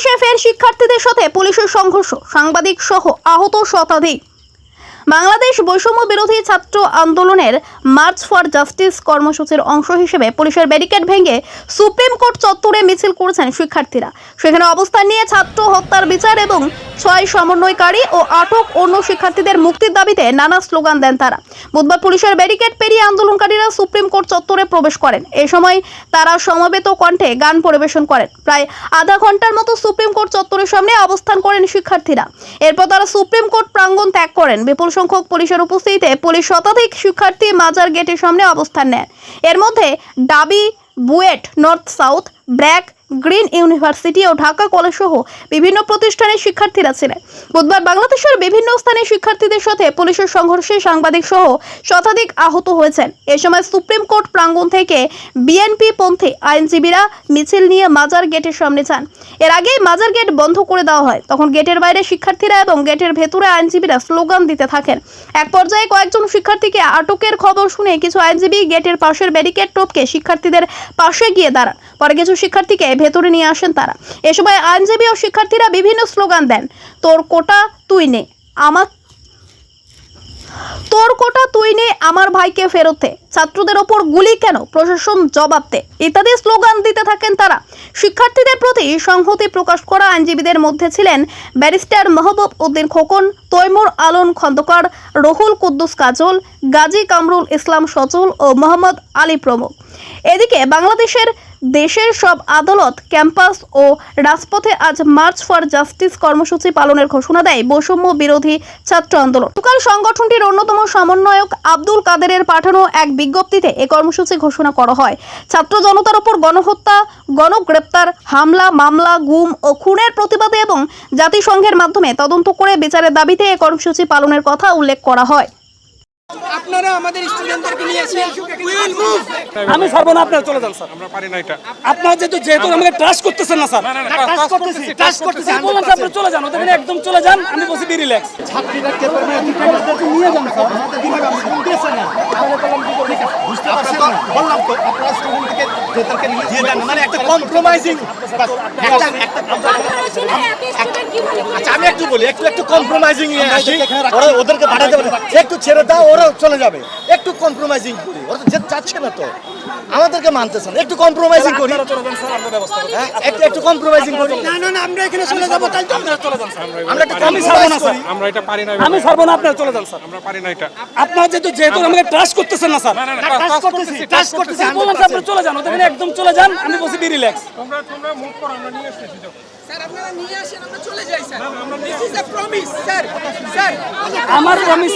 বাংলাদেশে ফের শিক্ষার্থীদের সাথে পুলিশের সংঘর্ষ, সাংবাদিক সহ আহত শতাধিক। বাংলাদেশ বৈষম্য বিরোধী ছাত্র আন্দোলনের মার্চ ফর জাস্টিস কর্মসূচির অংশ হিসেবে পুলিশের ব্যারিকেড ভেঙে সুপ্রিম কোর্ট চত্বরে মিছিল করেছেন শিক্ষার্থীরা। সেখানে অবস্থান নিয়ে ছাত্র হত্যার বিচার এবং 6 সমন্বয়কারী ও আটক অন্য শিক্ষার্থীদের মুক্তির দাবিতে নানা স্লোগান দেন তারা। বুধবার পুলিশের ব্যারিকেড পেরিয়ে আন্দোলনকারীরা সুপ্রিম কোর্ট চত্বরে প্রবেশ করেন। এই সময় তারা সমবেত কণ্ঠে গান পরিবেশন করেন। প্রায় আধা ঘন্টার মতো সুপ্রিম কোর্ট চত্বরের সামনে অবস্থান করেন শিক্ষার্থীরা। এরপর তারা সুপ্রিম কোর্ট প্রাঙ্গণ ত্যাগ করেন। বিপুল সংখ্যক পুলিশের উপস্থিতিতে পুলিশ শতাধিক শিক্ষার্থী মাজার গেটের সামনে অবস্থান নেন। এর মধ্যে Dhabi, BUET, North South, BRAC, Green University ও ঢাকা কলেজ সহ বিভিন্ন প্রতিষ্ঠানের শিক্ষার্থীরা ছিলেন। বুধবার বাংলাদেশের বিভিন্ন স্থানে শিক্ষার্থীদের সাথে পুলিশের সংঘর্ষে সাংবাদিক সহ শতাধিক আহত হয়েছেন। এ সময় সুপ্রিম কোর্ট প্রাঙ্গণ থেকে বিএনপি পন্থী আইনজীবীরা মিছিল নিয়ে মাজার গেটের সামনে যান। এর আগে মাজার গেট বন্ধ করে দেওয়া হয়। তখন গেটের বাইরে শিক্ষার্থীরা এবং গেটের ভেতরে আইনজীবীরা স্লোগান দিতে থাকেন। এক পর্যায়ে কয়েকজন শিক্ষার্থীকে আটকের খবর শুনে কিছু আইনজীবী গেটের পাশের ব্যারিকেড টপকে শিক্ষার্থীদের পাশে গিয়ে দাঁড়ান। পরে কিছু শিক্ষার্থীকে ভেতরে নিয়ে আসেন তারা। এ সময় আইনজীবী ও শিক্ষার্থীরা বিভিন্ন স্লোগান দেন। তোর কোটা তুই নে, আমার ভাইকে ফেরত দে, ছাত্রদের ওপর গুলি কেন, প্রশাসন জবাব দে ইত্যাদি স্লোগান দিতে থাকেন তারা। শিক্ষার্থীদের প্রতি সংহতি প্রকাশ করা আইনজীবীদের মধ্যে ছিলেন ব্যারিস্টার মাহবুব উদ্দিন খোকন, তৈমুর আলম খন্দকার, রুহুল কুদ্দুস কাজল, গাজী কামরুল ইসলাম সজল ও মোহাম্মদ আলী প্রমুখ। এদিকে বাংলাদেশের দেশের সব আদালত, ক্যাম্পাস ও রাজপথে আজ মার্চ ফর জাস্টিস কর্মসূচি পালনের ঘোষণা দেয় বৈষম্য বিরোধী ছাত্র আন্দোলন। গতকাল সংগঠনটির অন্যতম সমন্বয়ক আব্দুল কাদেরের পাঠানো এক বিজ্ঞপ্তিতে এই কর্মসূচি ঘোষণা করা হয়। ছাত্র জনতার উপর গণহত্যা, গণগ্রেপ্তার, হামলা, মামলা, গুম ও খুনের প্রতিবাদে এবং জাতিসংঘের মাধ্যমে তদন্ত করে বিচারের দাবিতে এই কর্মসূচি পালনের কথা উল্লেখ করা হয়। আপনারা আমাদের স্টুডেন্টদেরকে নিয়ে এসে আমি ছাড়বো না, আপনারা চলে যান স্যার। আমরা পারি না এটা। আপনারা যেহেতু আমাকে ট্রাস্ট করতেছেন না স্যার। ট্রাস্ট করতেছি আমি বললাম আপনি চলে যান, ওদের একদম চলে যান। আমি বলছি বি রিল্যাক্স। ছাত্রীরা কে পারবে নিয়ে যান স্যার। আমাদের কিভাবে আমরা শুনতেছেন না। বুঝতে পারছেন না। বললাম তো আপনারা স্টুডেন্টদেরকে যেটাকে নিয়ে দিয়ে দেন, মানে একটা কম্প্রোমাইজিং আচ্ছা আমি একটু বলি, একটু কম্প্রোমাইজিং নিয়ে আসি। ওরা ওদেরকে পাঠাতে পারে, একটু ছেড়ে দাও, ওরা চলে যাবে। একটু কম্প্রোমাইজিং করি, ওরা তো চাচ্ছে না তো, আমাদেরকে মানতেছে না। একটু কম্প্রোমাইজিং করি, একটু কম্প্রোমাইজিং করি। না না না, আমরা এখানে চলে যাব, তাই তো আপনারা চলে যান স্যার। আমরা একটা কম্প্রোমাইজ করি। আমরা এটা পারি না। আমি ছাড়বো না, আপনারা চলে যান স্যার। আমরা পারি না এটা। আপনারা যেহেতু আমাকে ট্রাস্ট করতেছেন না স্যার। ট্রাস্ট করতেছি। আমি বললাম আপনি চলে যান, ওদের একদম চলে যান। আমি বলছি বি রিল্যাক্স। তোমরা মুভ করো, আমরা নিয়ে এসেছি। স্যার আপনারা নিয়ে আসেন, আমরা চলে যাই sir. This is a promise sir. Sir আমার প্রমিস